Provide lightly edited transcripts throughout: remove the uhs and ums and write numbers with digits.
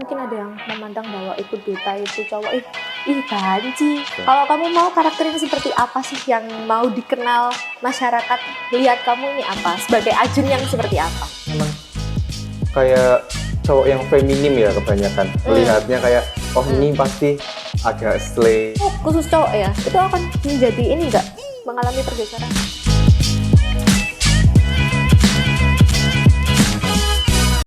Mungkin ada yang memandang bahwa ikut duta itu cowok, ih banci. Kalau kamu mau karakter yang seperti apa sih yang mau dikenal masyarakat? Lihat kamu ini apa? Sebagai Ajun yang seperti apa? Emang kayak cowok yang feminim ya kebanyakan. Melihatnya kayak, oh ini pasti agak slay. Oh, khusus cowok ya? Itu akan menjadi ini enggak? Mengalami pergeseran?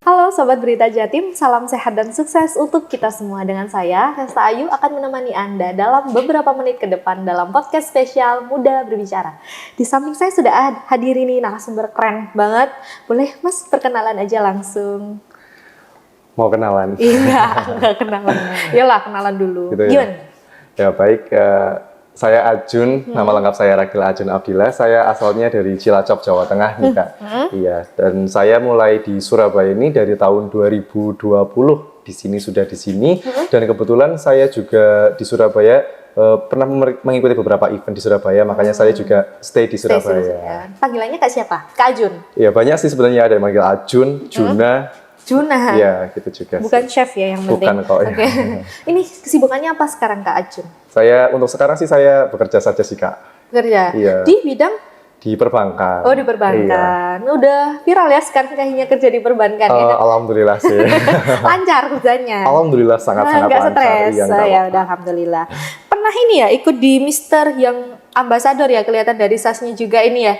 Halo Sobat Berita Jatim, salam sehat dan sukses untuk kita semua. Dengan saya, Hesta Ayu akan menemani Anda dalam beberapa menit ke depan dalam podcast spesial Muda Berbicara. Di samping saya sudah hadir ini narasumber keren banget. Boleh Mas perkenalan aja langsung? Mau kenalan? Iya, enggak kenalan. Iyalah, kenalan dulu. Gitu ya? Gimana? Ya baik, saya Ajun, nama lengkap saya Ragil Ajun Abdillah. Saya asalnya dari Cilacap, Jawa Tengah nih Kak. Iya, dan saya mulai di Surabaya ini dari tahun 2020. Di sini sudah di sini. Dan kebetulan saya juga di Surabaya pernah mengikuti beberapa event di Surabaya, makanya saya juga stay di Surabaya. Panggilannya Kak siapa? Kak Ajun? Iya, banyak sih sebenarnya, ada yang manggil Ajun, Juna. Juna? Iya, gitu juga Bukan sih. chef ya yang penting? Bukan kok. Oke. Ini kesibukannya apa sekarang Kak Ajun? Untuk sekarang sih saya bekerja saja sih Kak. Kerja? Iya. Di bidang? Di perbankan. Oh, di perbankan. Iya. Udah viral ya sekarang kayaknya kerja di perbankan ya kan? Alhamdulillah sih. Lancar kerjanya? Alhamdulillah sangat-sangat nggak lancar. stres, Iya, nggak ya apa-apa. udah alhamdulillah. Pernah ini ya ikut di Mister yang ambasador ya, kelihatan dari sasnya juga ini ya.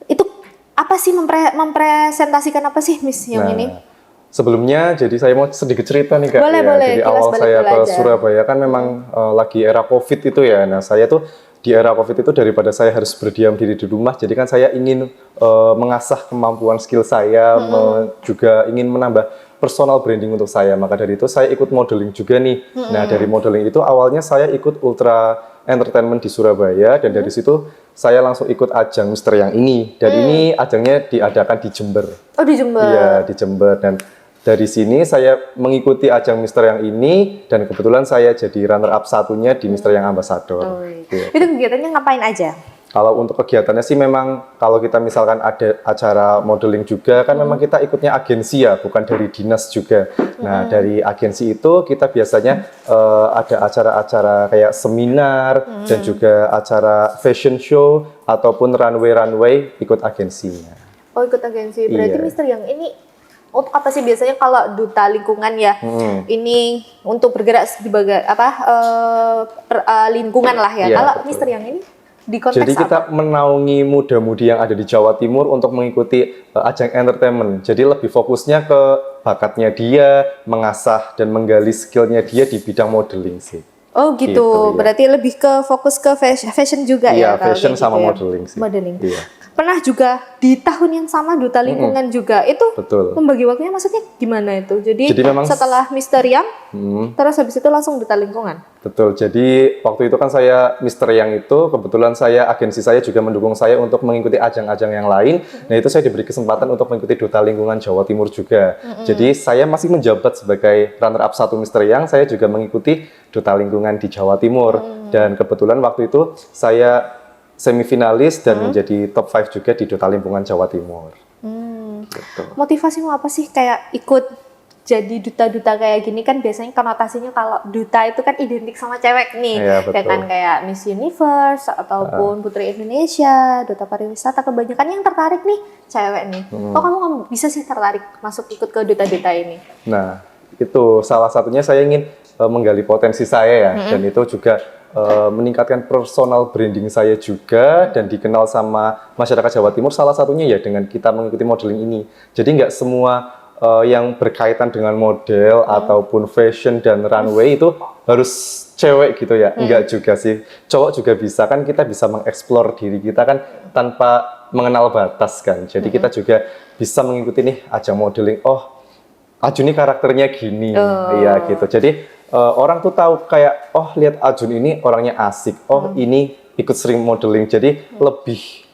Itu apa sih mempresentasikan apa sih Miss yang ini? Sebelumnya, jadi saya mau sedikit cerita nih Kak. Boleh, ya. boleh. Jadi Kilas awal balik saya dulu ke aja. Surabaya kan memang lagi era COVID itu ya. Nah saya tuh di era COVID itu daripada saya harus berdiam diri di rumah, jadi kan saya ingin mengasah kemampuan skill saya, juga ingin menambah personal branding untuk saya. Maka dari itu saya ikut modeling juga nih. Nah dari modeling itu awalnya saya ikut Ultra Entertainment di Surabaya, dan dari situ saya langsung ikut ajang Mister yang ini. Dan ini ajangnya diadakan di Jember. Oh, di Jember. Iya, di Jember. Dan dari sini saya mengikuti ajang Mister yang ini, dan kebetulan saya jadi runner up satunya di Mister yang Ambassador. Oh, iya. Gitu. Itu kegiatannya ngapain aja? Kalau untuk kegiatannya sih memang kalau kita misalkan ada acara modeling juga kan memang kita ikutnya agensi ya, bukan dari dinas juga. Nah dari agensi itu kita biasanya ada acara-acara kayak seminar dan juga acara fashion show ataupun runway ikut agensinya. Oh, ikut agensi. Berarti Iya. Mister yang ini untuk apa sih biasanya kalau duta lingkungan ya? Ini untuk bergerak sebagai lingkungan lah ya. Iya, Kalau betul. Mister yang ini di konteks Jadi kita apa? menaungi muda-mudi yang ada di Jawa Timur untuk mengikuti ajang entertainment. Jadi lebih fokusnya ke bakatnya dia, mengasah dan menggali skillnya dia di bidang modeling sih. Oh gitu, Gitu, iya. berarti lebih ke fokus ke fashion juga ya? Iya, kalau fashion kayak sama gitu ya? modeling sih. Modeling. Iya. Pernah juga di tahun yang sama duta lingkungan juga. Itu Betul. membagi waktunya maksudnya gimana itu? Jadi memang setelah Mister Yang, terus habis itu langsung duta lingkungan? Betul, jadi waktu itu kan saya Mister Yang itu, kebetulan agensi saya juga mendukung saya untuk mengikuti ajang-ajang yang lain. Nah itu saya diberi kesempatan untuk mengikuti Duta Lingkungan Jawa Timur juga. Jadi saya masih menjabat sebagai runner-up 1 Mister Yang, saya juga mengikuti Duta Lingkungan di Jawa Timur. Dan kebetulan waktu itu saya semifinalis dan menjadi top 5 juga di Duta Lingkungan Jawa Timur. Gitu. Motivasimu apa sih kayak ikut jadi duta-duta kayak gini? Kan biasanya konotasinya kalau duta itu kan identik sama cewek nih. Iya, Kayak kan betul. kayak Miss Universe ataupun Putri Indonesia, duta pariwisata, kebanyakan yang tertarik nih cewek nih. Kok kamu bisa sih tertarik masuk ikut ke duta-duta ini? Nah, itu salah satunya saya ingin menggali potensi saya ya, dan itu juga meningkatkan personal branding saya juga dan dikenal sama masyarakat Jawa Timur, salah satunya ya dengan kita mengikuti modeling ini. Jadi nggak semua yang berkaitan dengan model ataupun fashion dan runway itu harus cewek gitu ya, enggak juga sih. Cowok juga bisa, kan kita bisa mengeksplor diri kita kan tanpa mengenal batas kan. Jadi kita juga bisa mengikuti nih ajang modeling, oh Ajun ini karakternya gini, iya gitu. Jadi orang tuh tahu kayak, oh lihat Ajun ini orangnya asik, oh ini ikut sering modeling. Jadi lebih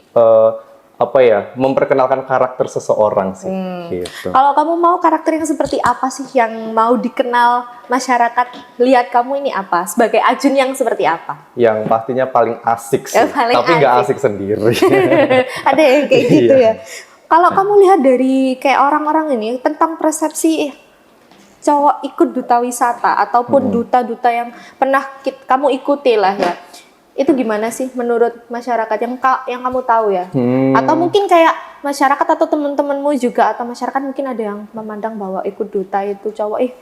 memperkenalkan karakter seseorang sih. Gitu. Kalau kamu mau karakter yang seperti apa sih yang mau dikenal masyarakat? Lihat kamu ini apa? Sebagai Ajun yang seperti apa? Yang pastinya paling asik sih, Paling tapi nggak asik. asik sendiri. Ada yang kayak gitu Iya. ya. Kalau kamu lihat dari kayak orang-orang ini tentang persepsi cowok ikut duta wisata ataupun duta-duta yang pernah kamu ikuti lah ya, itu gimana sih menurut masyarakat yang kamu tahu ya? Atau mungkin kayak masyarakat atau teman-temanmu juga, atau masyarakat mungkin ada yang memandang bahwa ikut duta itu cowok ih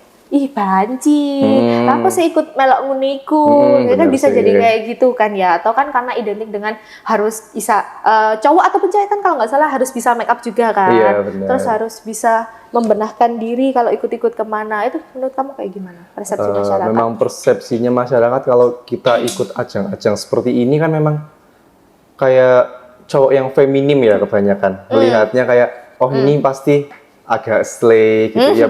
banci, apa sih ikut melok nguniku, ya kan bisa jadi kayak gitu kan ya, atau kan karena identik dengan harus bisa cowok ataupun cewek kan kalau nggak salah harus bisa make up juga kan, terus harus bisa membenahkan diri kalau ikut-ikut kemana, itu menurut kamu kayak gimana persepsi masyarakat? Memang persepsinya masyarakat kalau kita ikut ajang-ajang seperti ini kan memang kayak cowok yang feminim ya kebanyakan, melihatnya kayak ini pasti agak slay gitu ya,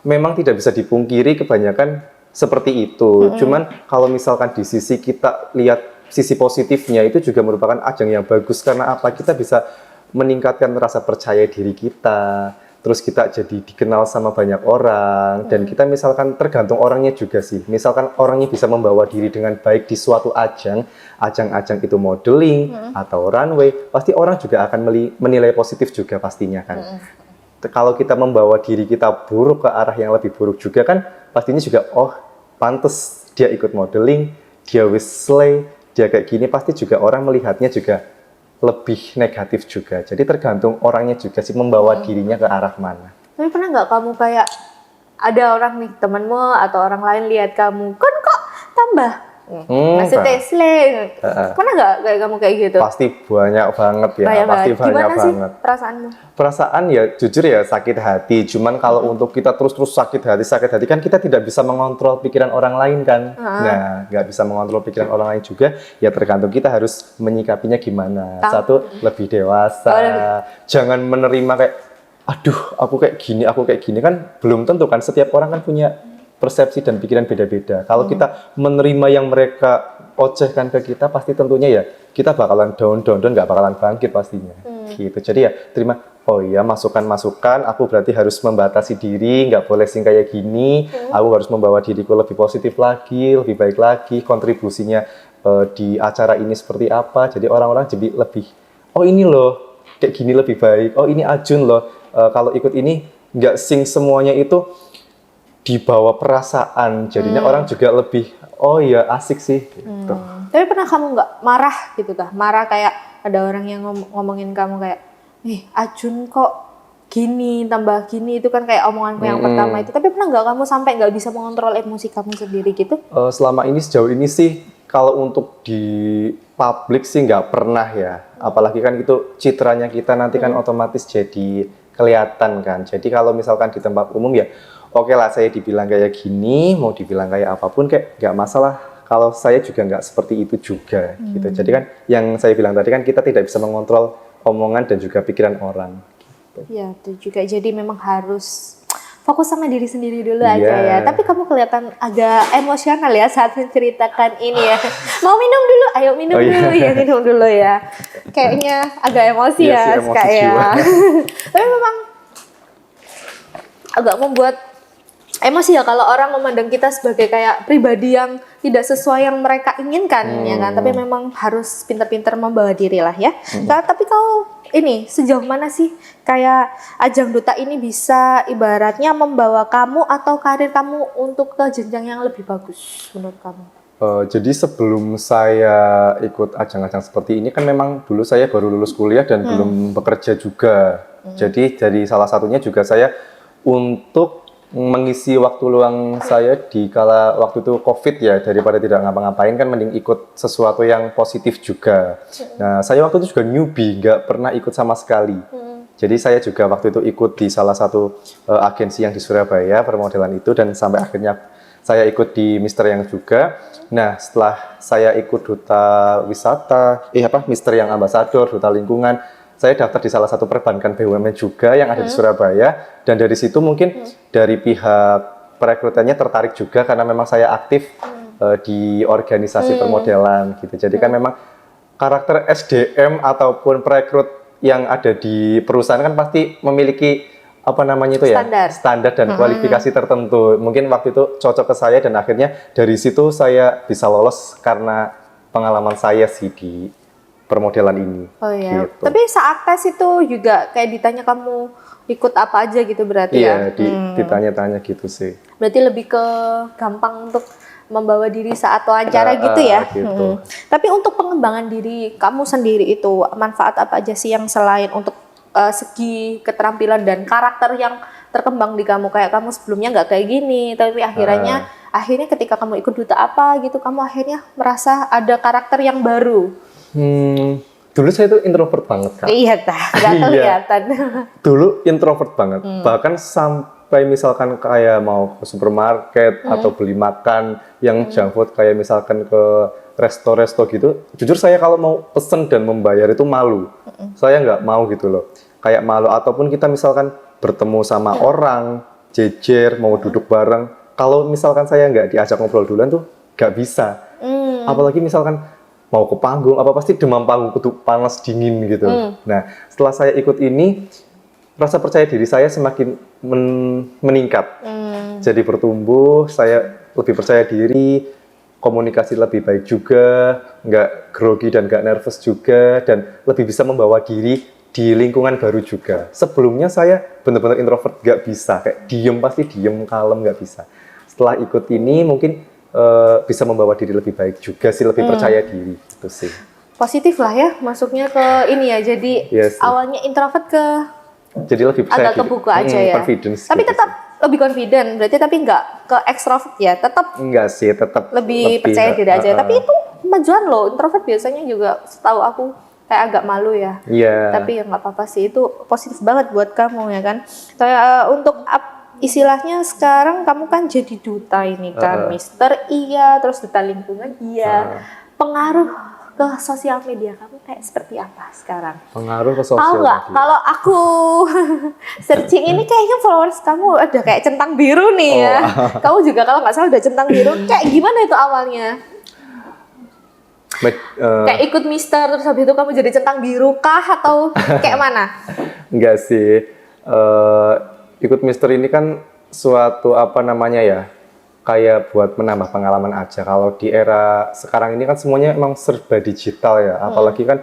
memang tidak bisa dipungkiri kebanyakan seperti itu. Cuman kalau misalkan di sisi kita lihat sisi positifnya, itu juga merupakan ajang yang bagus. Karena apa? Kita bisa meningkatkan rasa percaya diri kita. Terus kita jadi dikenal sama banyak orang. Dan kita misalkan tergantung orangnya juga sih. Misalkan orangnya bisa membawa diri dengan baik di suatu ajang itu modeling atau runway, pasti orang juga akan menilai positif juga pastinya kan. Kalau kita membawa diri kita buruk ke arah yang lebih buruk juga kan, pastinya juga pantes dia ikut modeling, dia wis slay, dia kayak gini, pasti juga orang melihatnya juga lebih negatif juga. Jadi tergantung orangnya juga sih membawa dirinya ke arah mana. Tapi pernah nggak kamu kayak ada orang nih temanmu atau orang lain lihat kamu kan kok tambah maksudnya slay, pernah nggak kayak kamu kayak gitu? Pasti banyak banget ya, pasti banyak Gimana banget. Sih perasaanmu? Perasaan ya jujur ya sakit hati. Cuman kalau untuk kita terus sakit hati kan kita tidak bisa mengontrol pikiran orang lain kan. Nah, nggak bisa mengontrol pikiran orang lain juga. Ya tergantung kita harus menyikapinya gimana. Satu, lebih dewasa. Jangan menerima kayak, aduh aku kayak gini kan belum tentu kan. Setiap orang kan punya persepsi dan pikiran beda-beda. Kalau kita menerima yang mereka ocehkan ke kita, pasti tentunya ya kita bakalan down, nggak bakalan bangkit pastinya. Gitu. Jadi ya terima, masukan-masukan, aku berarti harus membatasi diri, nggak boleh sing kayak gini, aku harus membawa diriku lebih positif lagi, lebih baik lagi, kontribusinya di acara ini seperti apa, jadi orang-orang jadi lebih, ini loh, kayak gini lebih baik, ini Ajun loh, kalau ikut ini nggak sing semuanya itu dibawa perasaan, jadinya orang juga lebih asik sih gitu. Tapi pernah kamu nggak marah gitu kah? Marah kayak ada orang yang ngomongin kamu kayak Ajun kok gini tambah gini, itu kan kayak omonganku yang pertama itu. Tapi pernah nggak kamu sampai nggak bisa mengontrol emosi kamu sendiri gitu? Selama ini sejauh ini sih kalau untuk di publik sih nggak pernah ya, apalagi kan itu citranya kita nanti kan otomatis jadi kelihatan kan. Jadi kalau misalkan di tempat umum ya oke lah, saya dibilang kayak gini, mau dibilang kayak apapun kayak nggak masalah. Kalau saya juga nggak seperti itu juga, gitu. Jadi kan yang saya bilang tadi kan kita tidak bisa mengontrol omongan dan juga pikiran orang. Gitu. Ya, itu juga. Jadi memang harus fokus sama diri sendiri dulu aja ya. Tapi kamu kelihatan agak emosional ya saat menceritakan ini ya. Mau minum dulu? Ayo minum dulu ya, minum dulu ya. Kayaknya agak emosi ya, kayak. Tapi memang agak membuat emosi ya kalau orang memandang kita sebagai kayak pribadi yang tidak sesuai yang mereka inginkan ya kan. Tapi memang harus pintar-pintar membawa diri lah ya. Tapi kau ini sejauh mana sih kayak ajang duta ini bisa ibaratnya membawa kamu atau karir kamu untuk ke jenjang yang lebih bagus menurut kamu? Jadi sebelum saya ikut ajang-ajang seperti ini kan memang dulu saya baru lulus kuliah dan belum bekerja juga. Jadi dari salah satunya juga saya untuk mengisi waktu luang saya di kala waktu itu COVID ya, daripada tidak ngapa-ngapain kan mending ikut sesuatu yang positif juga. Nah, saya waktu itu juga newbie, nggak pernah ikut sama sekali. Jadi saya juga waktu itu ikut di salah satu agensi yang di Surabaya, permodelan itu, dan sampai akhirnya saya ikut di Mister Yang juga. Nah, setelah saya ikut duta wisata, Mister Yang Ambasador, duta lingkungan, saya daftar di salah satu perbankan BUMN juga yang ada di Surabaya, dan dari situ mungkin dari pihak perekrutannya tertarik juga karena memang saya aktif di organisasi permodelan gitu. Jadi kan memang karakter SDM ataupun perekrut yang ada di perusahaan kan pasti memiliki standar dan kualifikasi tertentu. Mungkin waktu itu cocok ke saya dan akhirnya dari situ saya bisa lolos karena pengalaman saya sih di permodelan ini. Oh iya. Gitu. Tapi saat tes itu juga kayak ditanya kamu ikut apa aja gitu berarti Iya, ya? ditanya-tanya gitu sih. Berarti lebih ke gampang untuk membawa diri saat wawancara gitu ya? Gitu. Tapi untuk pengembangan diri kamu sendiri itu manfaat apa aja sih yang selain untuk segi keterampilan dan karakter yang terkembang di kamu, kayak kamu sebelumnya nggak kayak gini, tapi akhirnya ketika kamu ikut duta apa gitu, kamu akhirnya merasa ada karakter yang baru. Dulu saya tuh introvert banget, Kak. Iya, nggak kelihatan. Dulu introvert banget, bahkan sampai misalkan kayak mau ke supermarket atau beli makan yang junk food, kayak misalkan ke resto-resto gitu, jujur saya kalau mau pesen dan membayar itu malu. Saya nggak mau gitu loh, kayak malu. Ataupun kita misalkan bertemu sama orang, jejer, mau duduk bareng, kalau misalkan saya nggak diajak ngobrol duluan tuh nggak bisa. Apalagi misalkan mau ke panggung, apa pasti demam panggung, kudu panas dingin gitu. Nah, setelah saya ikut ini, rasa percaya diri saya semakin meningkat. Jadi bertumbuh, saya lebih percaya diri, komunikasi lebih baik juga, nggak grogi dan nggak nervous juga, dan lebih bisa membawa diri di lingkungan baru juga. Sebelumnya saya benar-benar introvert, nggak bisa, kayak pasti diem, kalem, nggak bisa. Setelah ikut ini mungkin bisa membawa diri lebih baik juga sih, lebih percaya diri itu sih. Positif lah ya, masuknya ke ini ya, jadi awalnya introvert jadi lebih percaya agak kebuka aja ya. Confidence tapi gitu tetap sih. Lebih confident, berarti tapi nggak ke extrovert ya, tetap enggak sih, tetap lebih percaya diri aja. Tapi itu kemajuan loh, introvert biasanya juga setahu aku kayak agak malu ya. Tapi ya nggak apa-apa sih, itu positif banget buat kamu ya kan. Kayak untuk istilahnya sekarang kamu kan jadi duta ini kan, Mister iya, terus duta lingkungan iya. Pengaruh ke sosial media kamu kayak seperti apa sekarang? Pengaruh ke sosial media. Tahu nggak? Kalau aku searching ini kayaknya followers kamu ada kayak centang biru nih ya. Kamu juga kalau nggak salah udah centang biru. Kayak gimana itu awalnya? Kayak ikut Mister terus habis itu kamu jadi centang biru kah atau kayak mana? Enggak sih. Ikut Mister ini kan suatu apa namanya ya? Kayak buat menambah pengalaman aja. Kalau di era sekarang ini kan semuanya emang serba digital ya. Apalagi kan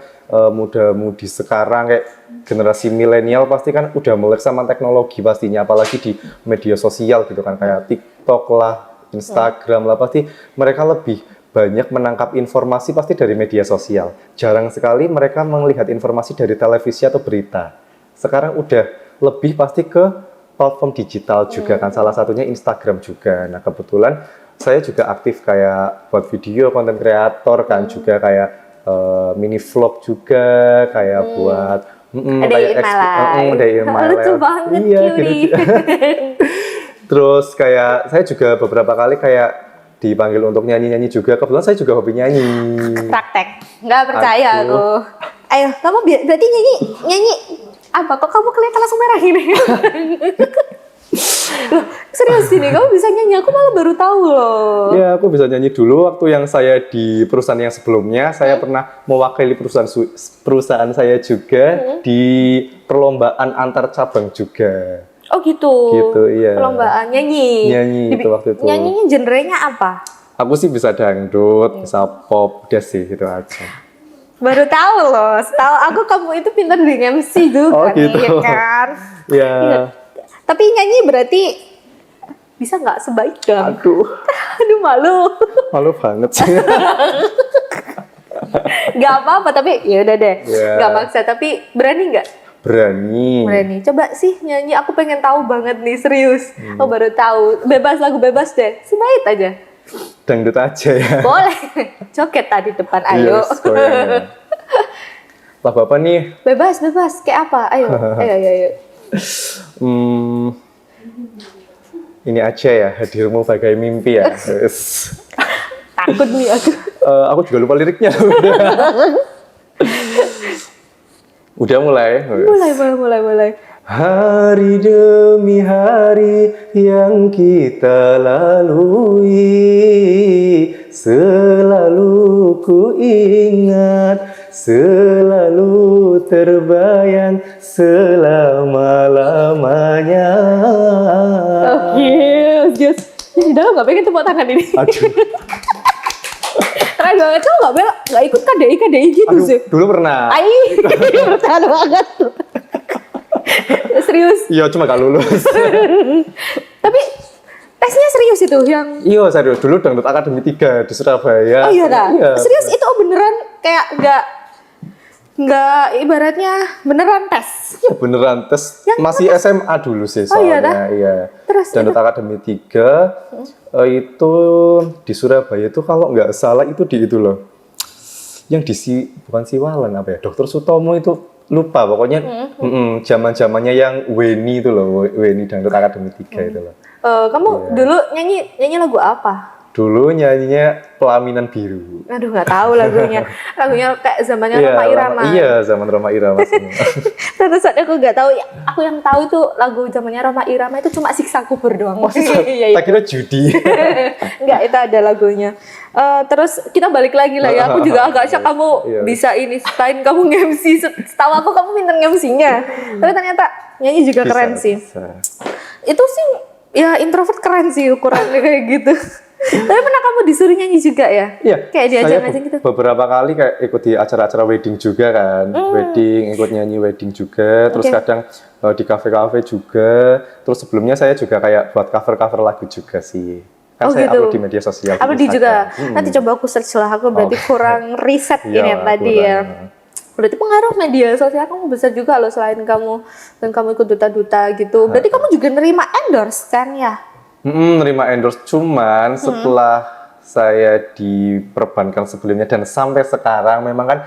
muda-mudi sekarang kayak generasi milenial pasti kan udah melek sama teknologi pastinya. Apalagi di media sosial gitu kan, kayak TikTok lah, Instagram lah, pasti mereka lebih banyak menangkap informasi pasti dari media sosial. Jarang sekali mereka melihat informasi dari televisi atau berita. Sekarang udah lebih pasti ke platform digital juga kan, salah satunya Instagram juga. Nah kebetulan saya juga aktif kayak buat video, konten kreator kan, juga kayak mini vlog juga, kayak buat Day in my life. Lucu banget, iya, gitu. Terus kayak saya juga beberapa kali kayak dipanggil untuk nyanyi-nyanyi juga. Kebetulan saya juga hobi nyanyi. Praktek, nggak percaya aku. Ayo, kamu berarti nyanyi apa? Kok kamu kelihatan langsung merah gini? Loh, serius ini kamu bisa nyanyi? Aku malah baru tahu loh. Ya, aku bisa nyanyi dulu waktu yang saya di perusahaan yang sebelumnya. Saya pernah mewakili perusahaan saya juga di perlombaan antar cabang juga. Oh gitu. Gitu, iya. Perlombaan nyanyi. Itu waktu itu. Nyanyinya genrenya apa? Aku sih bisa dangdut, bisa pop, udah sih gitu aja. Baru tahu loh. Setahu aku kamu itu pintar di MC juga gitu. nih, ya kan? Iya. Tapi nyanyi berarti bisa nggak sebaik dong? Aduh malu. Malu banget sih. Gak apa-apa, tapi ya udah deh. Gak maksa, tapi berani nggak? Berani. Coba sih nyanyi, aku pengen tahu banget nih, serius. Aku baru tahu. Bebas, lagu bebas deh. Sebaik aja. Dangdut aja ya. Boleh. Joget tadi depan, ayo. Yes, lagu apa nih? Bebas. Kayak apa? Ayo. Ini aja ya, hadirmu bagai mimpi ya. Yes. Takut nih aku. Aku juga lupa liriknya. Udah mulai. Mulai. Hari demi hari yang kita lalui, selalu ku ingat, selalu terbayang selama-lamanya. Yes. Jadi dalam gak pengen tepuk tangan ini. Aduh. Keren banget. Kamu nggak ikut KDI gitu Aduh, sih? dulu pernah. Bertahan banget tuh. Serius. Iya, cuma gak lulus. Tapi tesnya serius itu yang. Iya, serius. Dulu Dangdut Akademi 3 di Surabaya. Oh iya dah. Iya. Serius itu beneran kayak nggak ibaratnya beneran tes. Iya, beneran tes. Yang Masih SMA dulu sih Oh iya soalnya. dah? Iya. Terus Dangdut itu? Akademi 3 itu di Surabaya itu kalau nggak salah itu di itu loh. Yang bukan Siwalan apa ya? Dokter Sutomo itu lupa pokoknya zaman-zamannya yang Weni itu loh, Weni Dangdut Akademi 3 itu loh. Kamu dulu nyanyi lagu apa? Dulu nyanyinya Pelaminan Biru. Aduh nggak tahu lagunya. Lagunya kayak zamannya Iya, Roma Irama. iya, zaman Roma Irama semua. Terus aku nggak tahu. Aku yang tahu itu lagu zamannya Roma Irama itu cuma Siksa Kubur doang. Iya, Tak kira judi. Enggak, itu ada lagunya. Terus kita balik lagi lah ya. Aku juga agak shock kamu Iya. bisa ini. Selain kamu nge-MC, setahu aku kamu pinter nge-MC-nya. Tapi ternyata nyanyi juga keren sih. Bisa. Itu sih ya introvert keren sih ukurannya kayak gitu. Tapi pernah kamu disuruh nyanyi juga ya? Iya. Kayak diajak Saya gitu. beberapa kali kayak ikut di acara-acara wedding juga kan. Wedding, ikut nyanyi wedding juga. Terus Oke. kadang di kafe-kafe juga. Terus sebelumnya saya juga kayak buat cover-cover lagu juga sih. Kan Oh, saya gitu. upload di media sosial. Apa di juga? Nanti coba aku search lah. Aku berarti kurang riset Iya, ini tadi ya. kurang. Berarti pengaruh media sosial kamu besar juga loh selain kamu dan kamu ikut duta-duta gitu. Berarti kamu juga nerima endorse kan ya? Nerima endorse cuman setelah saya di perbankan sebelumnya dan sampai sekarang memang kan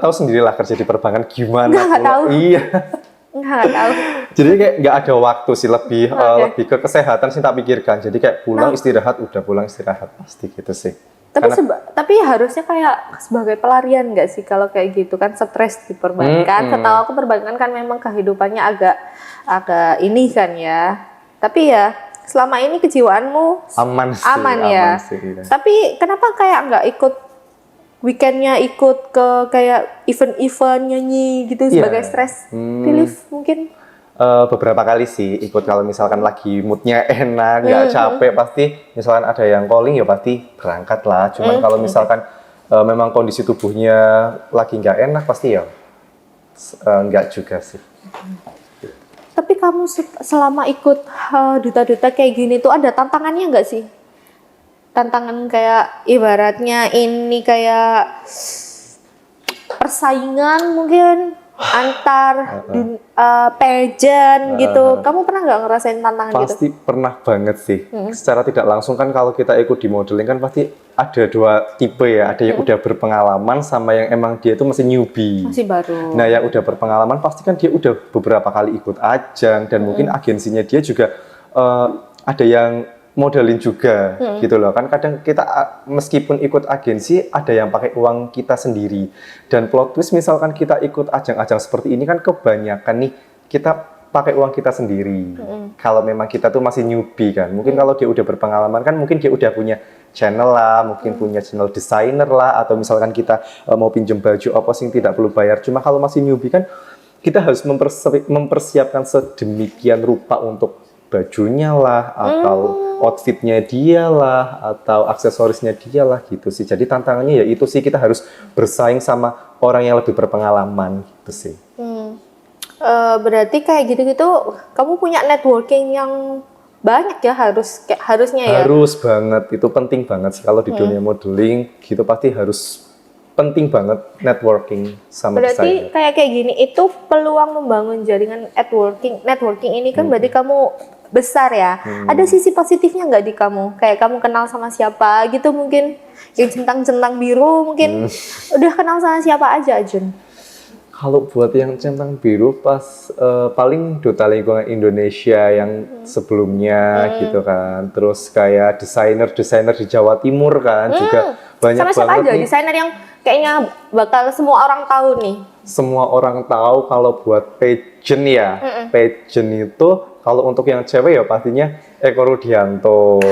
tahu sendirilah kerja di perbankan gimana. Nggak tahu. Iya. Nggak tahu. Jadi kayak nggak ada waktu sih lebih Oke. lebih ke kesehatan sih tak pikirkan. Jadi kayak pulang istirahat udah pulang istirahat pasti gitu sih. Tapi Karena- tapi harusnya kayak sebagai pelarian nggak sih kalau kayak gitu kan stres di perbankan. Setahu aku perbankan kan memang kehidupannya agak ini kan ya. Tapi ya selama ini kejiwaanmu aman sih. aman ya. Sih, iya. Tapi kenapa kayak nggak ikut weekendnya ikut ke kayak event-event nyanyi gitu Iya. sebagai stress relief mungkin? Beberapa kali sih ikut kalau misalkan lagi moodnya enak, nggak capek pasti misalkan ada yang calling ya pasti berangkat lah. Cuman kalau misalkan memang kondisi tubuhnya lagi nggak enak pasti ya nggak juga sih. Tapi kamu selama ikut duta-duta kayak gini tuh ada tantangannya nggak sih? Tantangan kayak ibaratnya ini kayak persaingan mungkin antar pageant gitu. Kamu pernah nggak ngerasain tantangan gitu? Pasti pernah banget sih. Secara tidak langsung kan kalau kita ikut di modeling kan pasti ada dua tipe ya. Ada yang udah berpengalaman sama yang emang dia itu masih newbie. Masih baru. Nah yang udah berpengalaman pasti kan dia udah beberapa kali ikut ajang dan mungkin agensinya dia juga ada yang modelin juga gitu loh kan kadang kita meskipun ikut agensi ada yang pakai uang kita sendiri dan plot twist misalkan kita ikut ajang-ajang seperti ini kan kebanyakan nih kita pakai uang kita sendiri kalau memang kita tuh masih newbie kan mungkin kalau dia udah berpengalaman kan mungkin dia udah punya channel lah mungkin punya channel desainer lah atau misalkan kita mau pinjem baju apa sih tidak perlu bayar cuma kalau masih newbie kan kita harus mempersiapkan sedemikian rupa untuk bajunya lah atau outfitnya dia lah atau aksesorisnya dia lah gitu sih jadi tantangannya ya itu sih kita harus bersaing sama orang yang lebih berpengalaman gitu sih. Berarti kayak gitu-gitu kamu punya networking yang banyak ya harusnya ya. Harus banget itu penting banget sih kalau di dunia modeling gitu pasti harus penting banget networking sama Berarti desainer. kayak gini itu peluang membangun jaringan networking ini kan berarti kamu besar ya. Ada sisi positifnya nggak di kamu? Kayak kamu kenal sama siapa gitu mungkin yang centang-centang biru mungkin udah kenal sama siapa aja Jun? Kalau buat yang centang biru pas paling Duta Lingkungan Indonesia yang sebelumnya gitu kan. Terus kayak desainer di Jawa Timur kan juga banyak Sama siapa banget aja nih. desainer yang kayaknya bakal semua orang tahu nih? Semua orang tahu kalau buat pageant ya. Pageant itu kalau untuk yang cewek ya pastinya Eko Rudianto.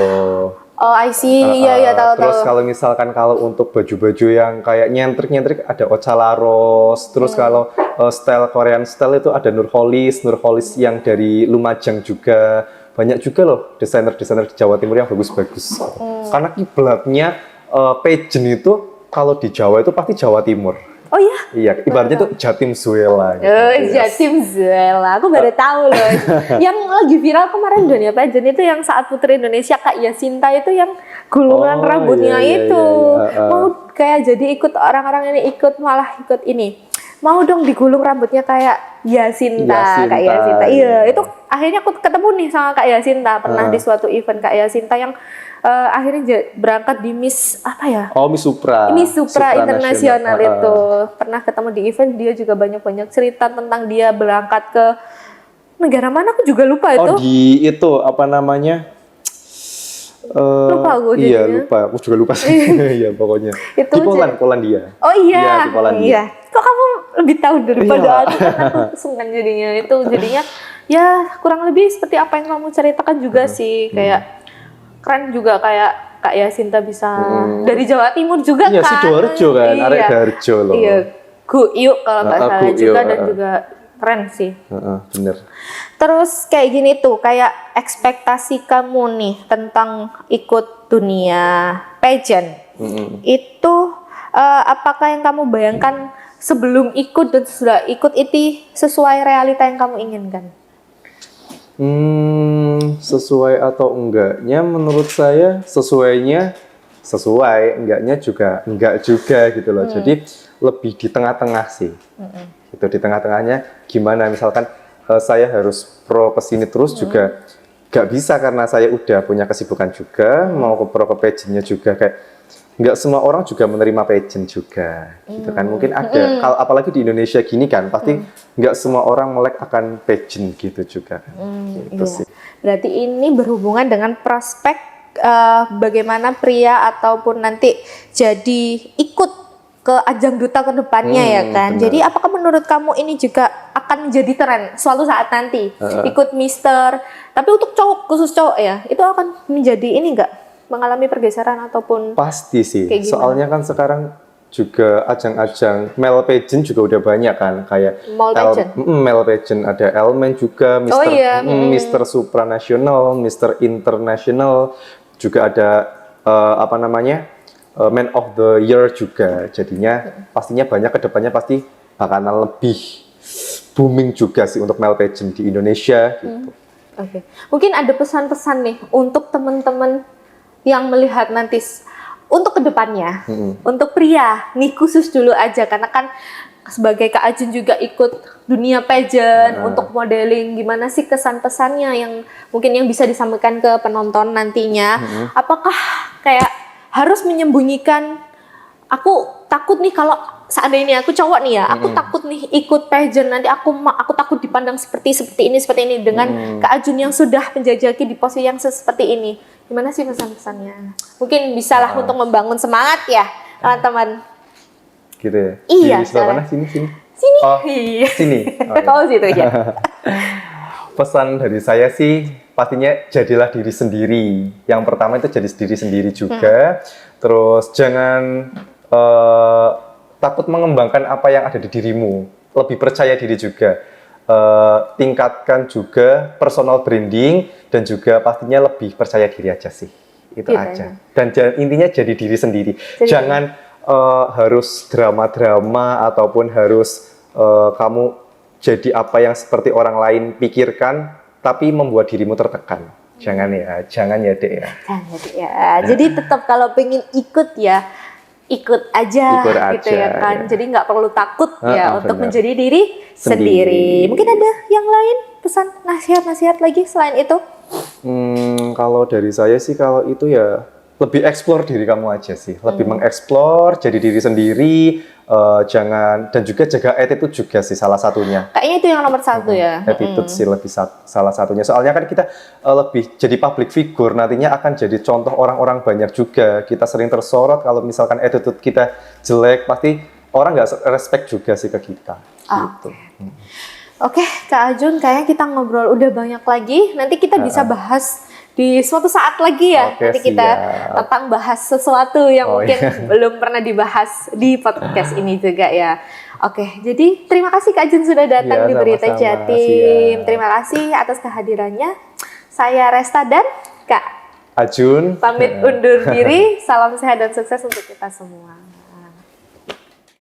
Oh, I see. Iya, tahu. Terus kalau misalkan kalau untuk baju-baju yang kayak nyentrik-nyentrik ada Ocha Laros. Terus kalau style Korean style itu ada Nurholis yang dari Lumajang juga. Banyak juga loh desainer-desainer di Jawa Timur yang bagus-bagus. Karena kiblatnya pageant itu kalau di Jawa itu pasti Jawa Timur. Oh iya? Iya, ibaratnya tuh Jatim Zuela gitu. Jatim Zuela, aku baru tahu loh. Yang lagi viral kemarin Dunia Pageant itu yang saat Putri Indonesia Kak Yasinta itu yang gulungan rambutnya itu. Mau kayak jadi ikut orang-orang ini malah ikut ini. Mau dong digulung rambutnya kayak Yasinta. Kak Yasinta. Iya, itu akhirnya aku ketemu nih sama Kak Yasinta. Pernah di suatu event Kak Yasinta yang akhirnya berangkat di Miss apa ya? Oh, Miss Supra. Miss Supra Internasional itu. Pernah ketemu di event, dia juga banyak-banyak cerita tentang dia berangkat ke negara mana aku juga lupa itu. Oh, di itu apa namanya? Lupa aku Iya, jadinya. lupa. Aku juga lupa sih. Iya, pokoknya. Itu di Polandia. Oh iya. Iya, di Polandia. Iya. Kok kamu lebih tahu daripada Iya. aku? Kan aku sungkan jadinya. Itu jadinya ya kurang lebih seperti apa yang kamu ceritakan juga sih. Kayak keren juga kayak Kak Yasinta bisa dari Jawa Timur juga Iya, kan. Sidoarjo kan, Iya. arek Darjo loh. Iya, Guyuk kalau nggak salah Guyuk, juga dan juga keren sih. Bener. Terus kayak gini tuh, kayak ekspektasi kamu nih tentang ikut dunia pageant. Itu apakah yang kamu bayangkan sebelum ikut dan sudah ikut itu sesuai realita yang kamu inginkan? Sesuai atau enggaknya menurut saya sesuai, enggaknya juga enggak juga gitu loh. Jadi lebih di tengah-tengah sih. Gitu, di tengah-tengahnya gimana misalkan saya harus pro ke sini terus juga nggak bisa karena saya udah punya kesibukan juga, mau ke pro ke pageantnya juga kayak nggak semua orang juga menerima pageant juga gitu kan. Mungkin ada kalau apalagi di Indonesia gini kan pasti nggak semua orang melek akan pageant gitu juga kan. Gitu Iya. sih. Berarti ini berhubungan dengan prospek bagaimana pria ataupun nanti jadi ikut ke ajang duta ke depannya ya kan. Benar. Jadi apakah menurut kamu ini juga akan menjadi tren suatu saat nanti ikut Mister, tapi untuk cowok, khusus cowok ya, itu akan menjadi ini enggak mengalami pergeseran ataupun Pasti sih. kayak gimana? Soalnya kan sekarang juga ajang-ajang male pageant juga udah banyak kan kayak male pageant ada Elmen juga, Mister Mister Supranational, Mister International, juga ada apa namanya Man of the Year juga. Jadinya pastinya banyak kedepannya pasti bakalan lebih booming juga sih untuk male pageant di Indonesia gitu. Oke. Mungkin ada pesan-pesan nih untuk teman-teman yang melihat nanti untuk kedepannya, untuk pria nih khusus dulu aja karena kan sebagai Kak Ajun juga ikut dunia pageant untuk modeling, gimana sih kesan-pesannya yang mungkin yang bisa disampaikan ke penonton nantinya? Apakah kayak harus menyembunyikan aku takut nih kalau seandainya aku cowok nih ya, aku takut nih ikut pageant nanti aku takut dipandang seperti ini dengan Kak Ajun yang sudah menjajaki di posisi yang seperti ini. Gimana sih pesan-pesannya? Mungkin bisalah untuk membangun semangat ya, teman-teman. Gitu ya. Iya, Di sebelah mana? Sini. Sini. Oh, Iya. sini. Oh, situ ya. Pesan dari saya sih pastinya jadilah diri sendiri. Yang pertama itu jadi diri sendiri juga. Terus jangan takut mengembangkan apa yang ada di dirimu. Lebih percaya diri juga. Tingkatkan juga personal branding dan juga pastinya lebih percaya diri aja sih. Itu Gitu aja. Dan intinya jadi diri sendiri. Jadi, jangan harus drama-drama ataupun harus kamu jadi apa yang seperti orang lain pikirkan tapi membuat dirimu tertekan. Jangan ya Dek ya. Jangan ya. Jadi tetap kalau pengen ikut ya ikut aja gitu ya kan. Ya. Jadi nggak perlu takut ya untuk benar. menjadi diri sendiri. Mungkin ada yang lain pesan nasihat-nasihat lagi selain itu? Kalau dari saya sih kalau itu ya lebih explore diri kamu aja sih. Lebih mengeksplor, jadi diri sendiri, jangan dan juga jaga attitude juga sih salah satunya. Kayaknya itu yang nomor satu ya. Attitude sih lebih salah satunya. Soalnya kan kita lebih jadi public figure, nantinya akan jadi contoh orang-orang banyak juga. Kita sering tersorot kalau misalkan attitude kita jelek, pasti orang nggak respect juga sih ke kita. Gitu. Oke, Kak Ajun, kayaknya kita ngobrol udah banyak lagi. Nanti kita bisa bahas di suatu saat lagi ya. Oke, nanti kita tentang bahas sesuatu yang mungkin belum pernah dibahas di podcast ini juga ya. Oke, jadi terima kasih Kak Ajun sudah datang di Berita Jatim. Terima kasih atas kehadirannya. Saya Resta dan Kak Ajun pamit undur diri. Salam sehat dan sukses untuk kita semua.